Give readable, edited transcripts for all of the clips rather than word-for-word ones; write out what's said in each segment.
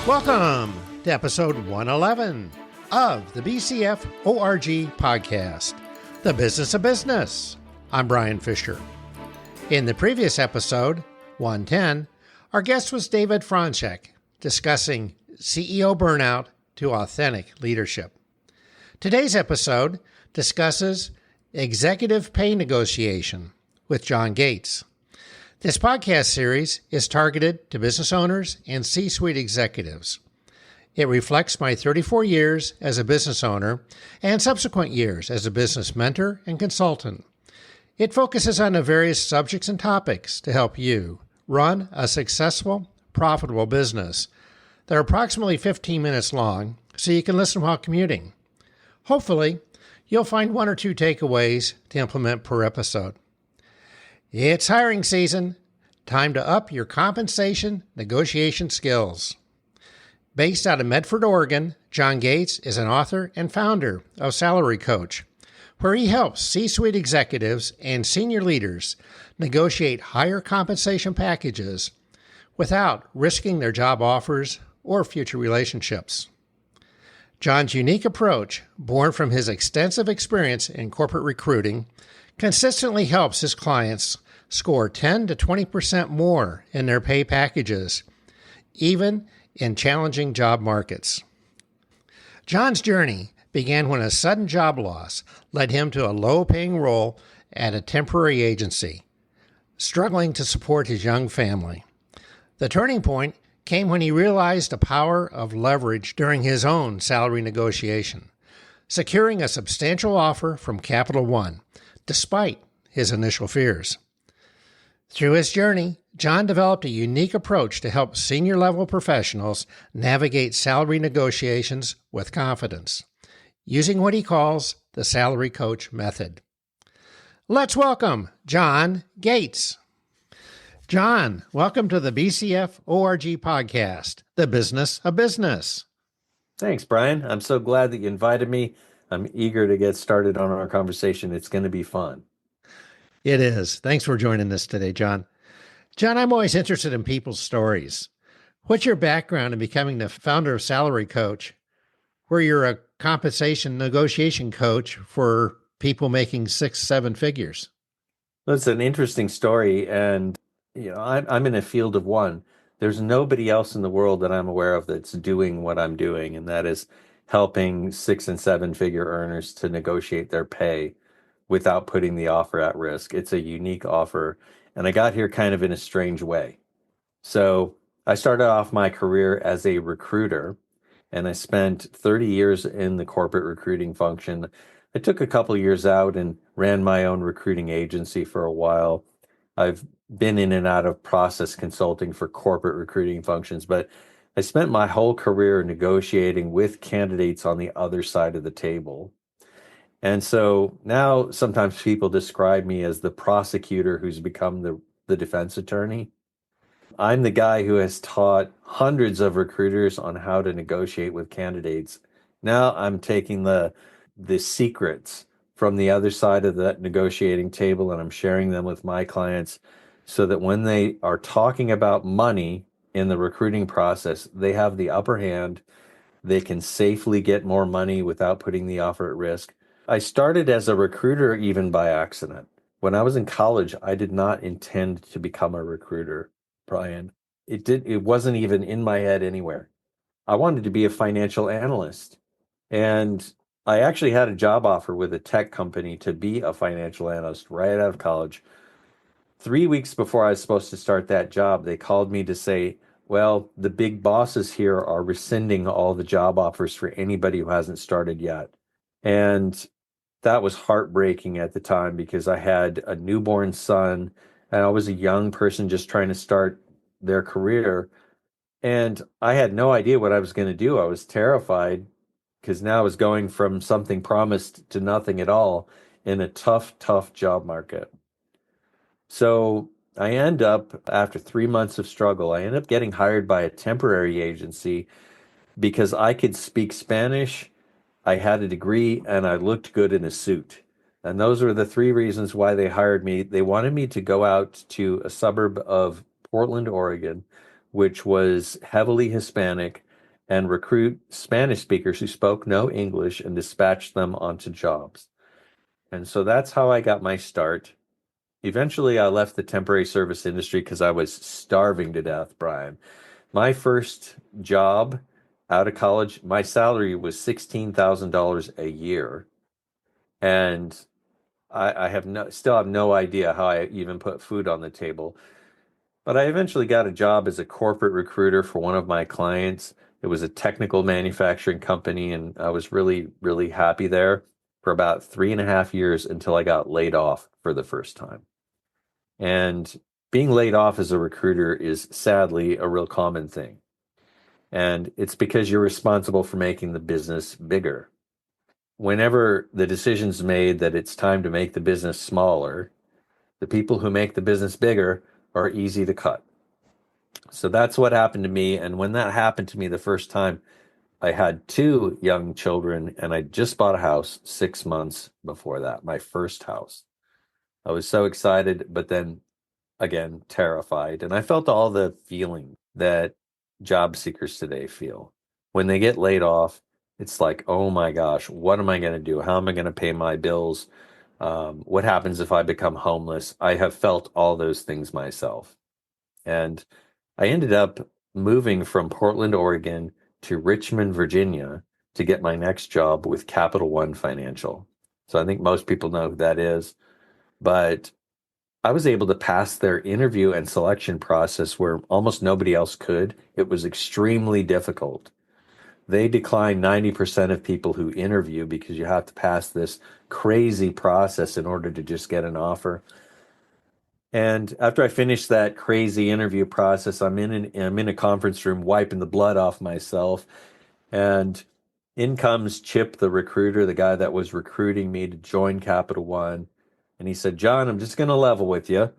Welcome to episode 111 of the BCF ORG podcast, The Business of Business. I'm Brian Fisher. In the previous episode, 110, our guest was David Franchek, discussing CEO burnout to authentic leadership. Today's episode discusses executive pay negotiation with John Gates. This podcast series is targeted to business owners and C-suite executives. It reflects my 34 years as a business owner and subsequent years as a business mentor and consultant. It focuses on the various subjects and topics to help you run a successful, profitable business. They're approximately 15 minutes long, so you can listen while commuting. Hopefully, you'll find one or two takeaways to implement per episode. It's hiring season. Time to up your compensation negotiation skills. Based out of Medford, Oregon, John Gates is an author and founder of Salary Coach, where he helps C-suite executives and senior leaders negotiate higher compensation packages without risking their job offers or future relationships. John's unique approach, born from his extensive experience in corporate recruiting, consistently helps his clients score 10 to 20% more in their pay packages, even in challenging job markets. John's journey began when a sudden job loss led him to a low-paying role at a temporary agency, struggling to support his young family. The turning point came when he realized the power of leverage during his own salary negotiation, securing a substantial offer from Capital One, despite his initial fears. Through his journey, John developed a unique approach to help senior-level professionals navigate salary negotiations with confidence, using what he calls the Salary Coach method. Let's welcome John Gates. John, welcome to the BCF ORG podcast, The Business of Business. Thanks, Brian. I'm so glad that you invited me. I'm eager to get started on our conversation. It's going to be fun. It is. Thanks for joining us today, John. John, I'm always interested in people's stories. What's your background in becoming the founder of Salary Coach, where you're a compensation negotiation coach for people making 6-7 figures? That's an interesting story. And, I'm in a field of one. There's nobody else in the world that I'm aware of that's doing what I'm doing, and that is helping 6- and 7-figure earners to negotiate their pay without putting the offer at risk. It's a unique offer. And I got here kind of in a strange way. So I started off my career as a recruiter, and I spent 30 years in the corporate recruiting function. I took a couple years out and ran my own recruiting agency for a while. I've been in and out of process consulting for corporate recruiting functions, but I spent my whole career negotiating with candidates on the other side of the table. And so now sometimes people describe me as the prosecutor who's become the defense attorney. I'm the guy who has taught hundreds of recruiters on how to negotiate with candidates. Now I'm taking the secrets from the other side of that negotiating table, and I'm sharing them with my clients so that when they are talking about money in the recruiting process, they have the upper hand. They can safely get more money without putting the offer at risk. I started as a recruiter even by accident. When I was in college, I did not intend to become a recruiter, Brian. It wasn't even in my head anywhere. I wanted to be a financial analyst. And I actually had a job offer with a tech company to be a financial analyst right out of college. 3 weeks before I was supposed to start that job, they called me to say, well, the big bosses here are rescinding all the job offers for anybody who hasn't started yet. And that was heartbreaking at the time because I had a newborn son and I was a young person just trying to start their career. And I had no idea what I was going to do. I was terrified because now I was going from something promised to nothing at all in a tough job market. So I end up, after 3 months of struggle, I end up getting hired by a temporary agency because I could speak Spanish, I had a degree, and I looked good in a suit. And those were the 3 reasons why they hired me. They wanted me to go out to a suburb of Portland, Oregon, which was heavily Hispanic. and recruit Spanish speakers who spoke no English and dispatch them onto jobs. And so that's how I got my start. Eventually, I left the temporary service industry because I was starving to death, Brian. My first job out of college, my salary was $16,000 a year. And I have still have no idea how I even put food on the table. But I eventually got a job as a corporate recruiter for one of my clients. It was a technical manufacturing company, and I was really, really happy there for about 3.5 years until I got laid off for the first time. And being laid off as a recruiter is sadly a real common thing. And it's because you're responsible for making the business bigger. Whenever the decision's made that it's time to make the business smaller, the people who make the business bigger are easy to cut. So that's what happened to me. And when that happened to me the first time, I had 2 young children and I just bought a house 6 months before that, my first house. I was so excited, but then again, terrified. And I felt all the feeling that job seekers today feel. When they get laid off, it's like, oh my gosh, what am I going to do? How am I going to pay my bills? What happens if I become homeless? I have felt all those things myself. And I ended up moving from Portland, Oregon to Richmond, Virginia to get my next job with Capital One Financial. So I think most people know who that is. But I was able to pass their interview and selection process where almost nobody else could. It was extremely difficult. They decline 90% of people who interview because you have to pass this crazy process in order to just get an offer. And after I finished that crazy interview process, I'm in a conference room wiping the blood off myself. And in comes Chip, the recruiter, the guy that was recruiting me to join Capital One. And he said, John, I'm just going to level with you.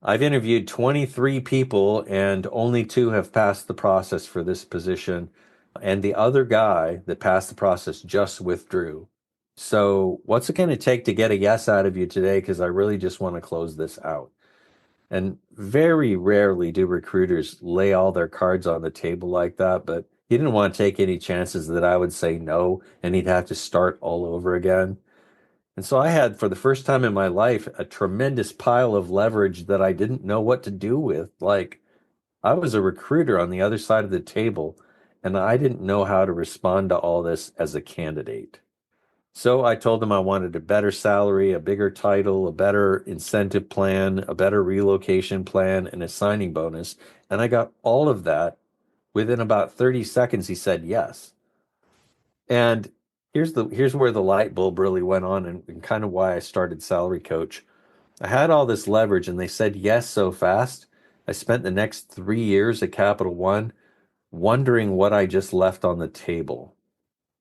I've interviewed 23 people and only 2 have passed the process for this position. And the other guy that passed the process just withdrew. So what's it going to take to get a yes out of you today? Because I really just want to close this out. And very rarely do recruiters lay all their cards on the table like that. But he didn't want to take any chances that I would say no and he'd have to start all over again. And so I had, for the first time in my life, a tremendous pile of leverage that I didn't know what to do with. Like, I was a recruiter on the other side of the table, and I didn't know how to respond to all this as a candidate. So I told them I wanted a better salary, a bigger title, a better incentive plan, a better relocation plan, and a signing bonus. And I got all of that. Within about 30 seconds, he said yes. And here's where the light bulb really went on and kind of why I started Salary Coach. I had all this leverage and they said yes so fast. I spent the next 3 years at Capital One wondering what I just left on the table.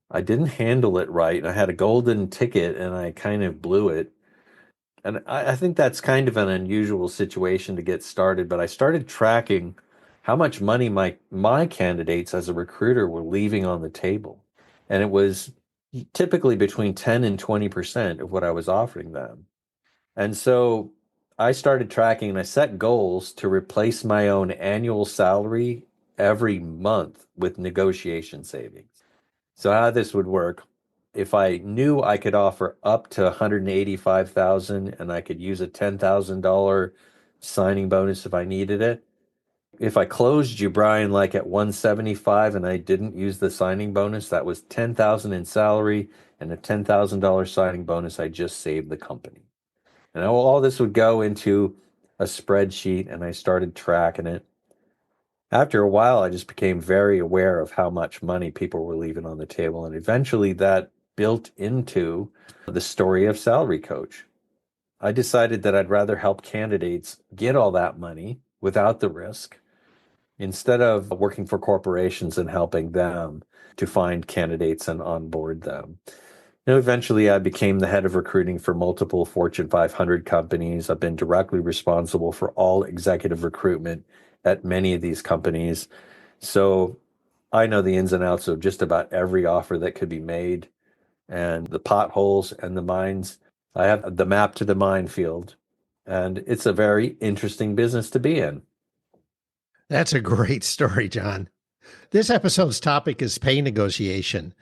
I didn't handle it right. I had a golden ticket and I kind of blew it. And I think that's kind of an unusual situation to get started, but I started tracking how much money my candidates as a recruiter were leaving on the table. And it was typically between 10 and 20% of what I was offering them. And so I started tracking and I set goals to replace my own annual salary every month with negotiation savings. So how this would work, if I knew I could offer up to 185,000 and I could use a $10,000 signing bonus if I needed it. If I closed you, Brian, like at 175 and I didn't use the signing bonus, that was 10,000 in salary and a $10,000 signing bonus. I just saved the company. And all this would go into a spreadsheet and I started tracking it. After a while, I just became very aware of how much money people were leaving on the table. And eventually that built into the story of Salary Coach. I decided that I'd rather help candidates get all that money without the risk instead of working for corporations and helping them to find candidates and onboard them. Eventually, I became the head of recruiting for multiple Fortune 500 companies. I've been directly responsible for all executive recruitment at many of these companies. So I know the ins and outs of just about every offer that could be made and the potholes and the mines. I have the map to the minefield, and it's a very interesting business to be in. That's a great story, John. This episode's topic is pay negotiation.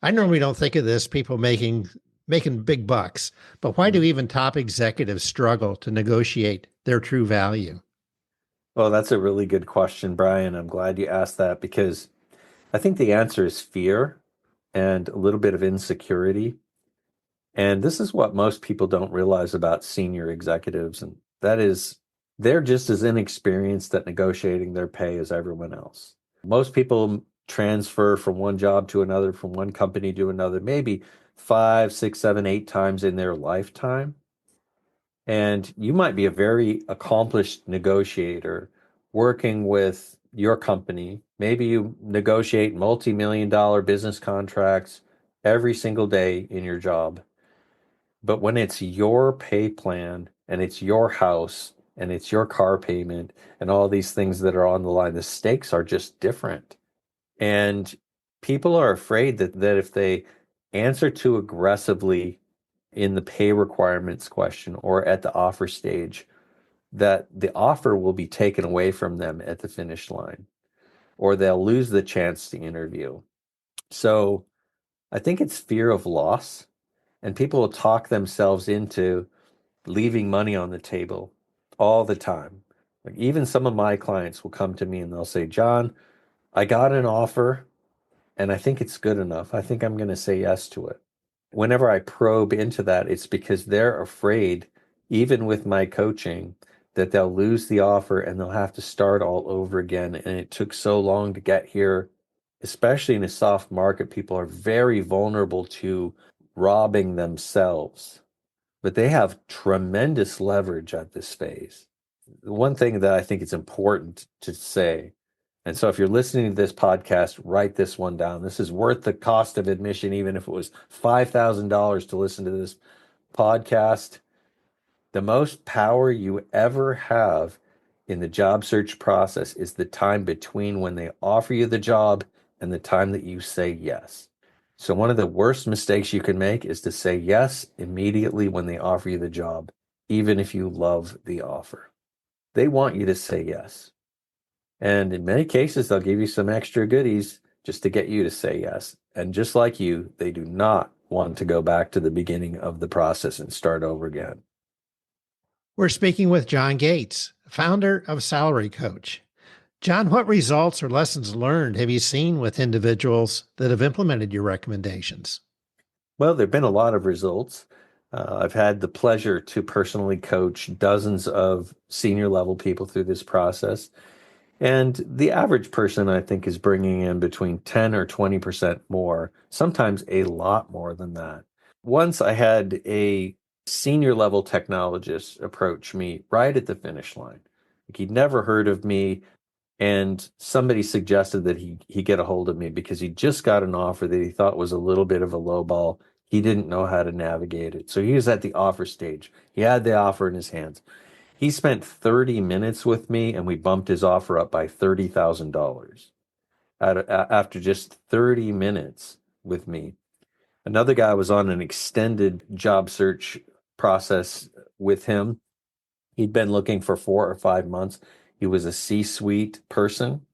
I normally don't think of this, people making big bucks, but why do even top executives struggle to negotiate their true value? Well, that's a really good question, Brian. I'm glad you asked that because I think the answer is fear and a little bit of insecurity. And this is what most people don't realize about senior executives, and that is they're just as inexperienced at negotiating their pay as everyone else. Most people transfer from one job to another, from one company to another, maybe 5, 6, 7, 8 times in their lifetime. And you might be a very accomplished negotiator working with your company. Maybe you negotiate multi-million-dollar business contracts every single day in your job. But when it's your pay plan and it's your house and it's your car payment and all these things that are on the line, the stakes are just different. And people are afraid that if they answer too aggressively in the pay requirements question or at the offer stage, that the offer will be taken away from them at the finish line, or they'll lose the chance to interview. So I think it's fear of loss, and people will talk themselves into leaving money on the table all the time. Like even some of my clients will come to me and they'll say, John, I got an offer and I think it's good enough. I think I'm going to say yes to it. Whenever I probe into that, it's because they're afraid, even with my coaching, that they'll lose the offer and they'll have to start all over again. And it took so long to get here, especially in a soft market. People are very vulnerable to robbing themselves, but they have tremendous leverage at this phase. The one thing that I think is important to say, and so if you're listening to this podcast, write this one down. This is worth the cost of admission, even if it was $5,000 to listen to this podcast. The most power you ever have in the job search process is the time between when they offer you the job and the time that you say yes. So one of the worst mistakes you can make is to say yes immediately when they offer you the job, even if you love the offer. They want you to say yes. And in many cases, they'll give you some extra goodies just to get you to say yes. And just like you, they do not want to go back to the beginning of the process and start over again. We're speaking with John Gates, founder of Salary Coach. John, what results or lessons learned have you seen with individuals that have implemented your recommendations? Well, there have been a lot of results. I've had the pleasure to personally coach dozens of senior level people through this process. And the average person, I think, is bringing in between 10 or 20% more, sometimes a lot more than that. Once I had a senior level technologist approach me right at the finish line. Like he'd never heard of me, and somebody suggested that he get a hold of me because he just got an offer that he thought was a little bit of a low ball. He didn't know how to navigate it. So he was at the offer stage. He had the offer in his hands. He spent 30 minutes with me and we bumped his offer up by $30,000 after just 30 minutes with me. Another guy was on an extended job search process with him. He'd been looking for 4 or 5 months. He was a C-suite person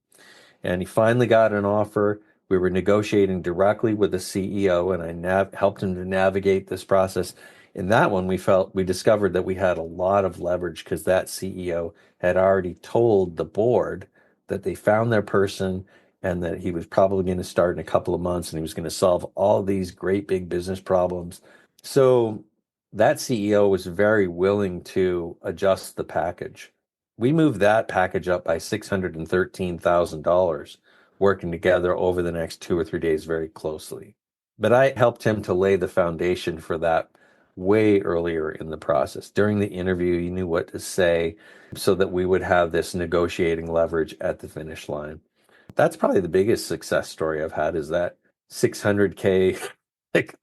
and he finally got an offer. We were negotiating directly with the CEO and I helped him to navigate this process. In that one, we discovered that we had a lot of leverage because that CEO had already told the board that they found their person and that he was probably going to start in a couple of months and he was going to solve all these great big business problems. So that CEO was very willing to adjust the package. We moved that package up by $613,000, working together over the next 2 or 3 days very closely. But I helped him to lay the foundation for that way earlier in the process. During the interview, he knew what to say so that we would have this negotiating leverage at the finish line. That's probably the biggest success story I've had is that $600K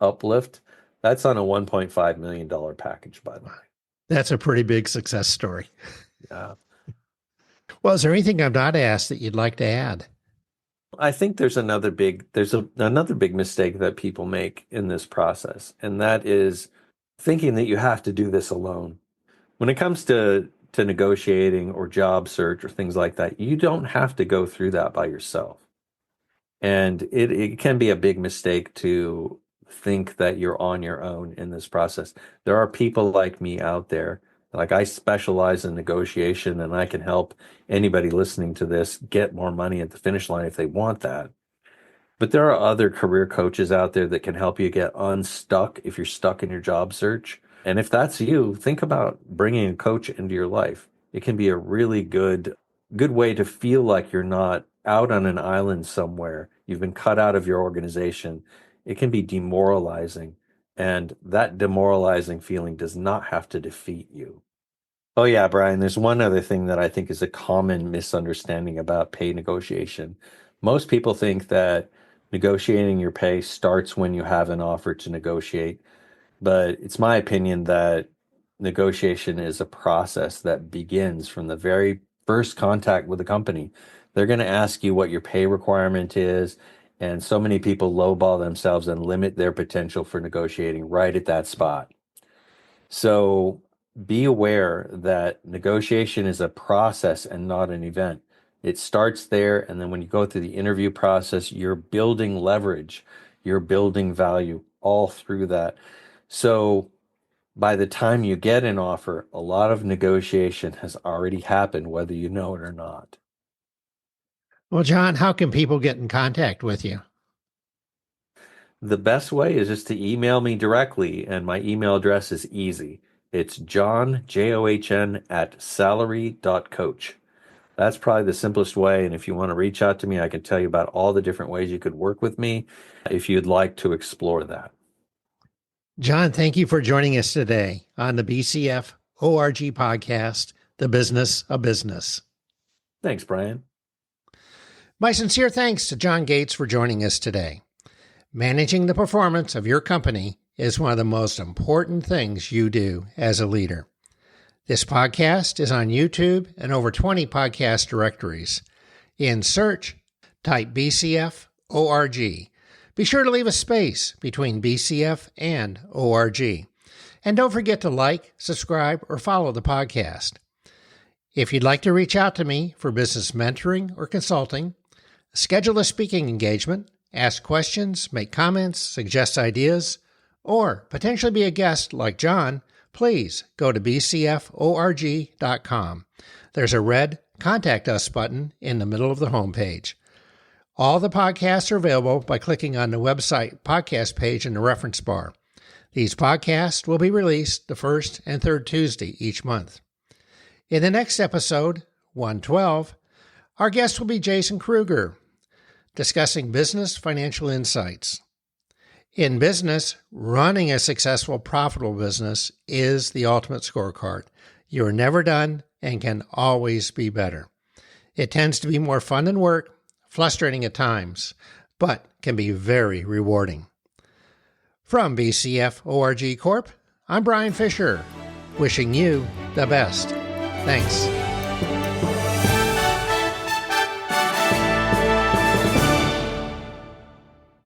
uplift. That's on a $1.5 million package, by the way. That's a pretty big success story. Yeah. Well, is there anything I've not asked that you'd like to add? I think there's another big mistake that people make in this process, and that is thinking that you have to do this alone. When it comes to to negotiating or job search or things like that, you don't have to go through that by yourself. And it can be a big mistake to think that you're on your own in this process. There are people like me out there. Like, I specialize in negotiation, and I can help anybody listening to this get more money at the finish line if they want that. But there are other career coaches out there that can help you get unstuck if you're stuck in your job search. And if that's you, think about bringing a coach into your life. It can be a really good way to feel like you're not out on an island somewhere. You've been cut out of your organization. It can be demoralizing. And that demoralizing feeling does not have to defeat you. Oh, yeah, Brian, there's one other thing that I think is a common misunderstanding about pay negotiation. Most people think that negotiating your pay starts when you have an offer to negotiate. But it's my opinion that negotiation is a process that begins from the very first contact with the company. They're going to ask you what your pay requirement is. And so many people lowball themselves and limit their potential for negotiating right at that spot. So be aware that negotiation is a process and not an event. It starts there, and then when you go through the interview process, you're building leverage, you're building value all through that. So by the time you get an offer, a lot of negotiation has already happened, whether you know it or not. Well, John, how can people get in contact with you? The best way is just to email me directly, and my email address is easy. It's John, John, @salary.coach. That's probably the simplest way. And if you want to reach out to me, I can tell you about all the different ways you could work with me if you'd like to explore that. John, thank you for joining us today on the BCF ORG podcast, The Business of Business. Thanks, Brian. My sincere thanks to John Gates for joining us today. Managing the performance of your company is one of the most important things you do as a leader. This podcast is on YouTube and over 20 podcast directories. In search, type BCF ORG. Be sure to leave a space between BCF and ORG. And don't forget to like, subscribe, or follow the podcast. If you'd like to reach out to me for business mentoring or consulting, schedule a speaking engagement, ask questions, make comments, suggest ideas, or potentially be a guest like John, please go to bcforg.com. There's a red Contact Us button in the middle of the homepage. All the podcasts are available by clicking on the website podcast page in the reference bar. These podcasts will be released the first and third Tuesday each month. In the next episode, 112, our guest will be Jason Kruger, discussing business financial insights. In business, running a successful, profitable business is the ultimate scorecard. You're never done and can always be better. It tends to be more fun than work, frustrating at times, but can be very rewarding. From BCF ORG Corp., I'm Brian Fisher, wishing you the best. Thanks.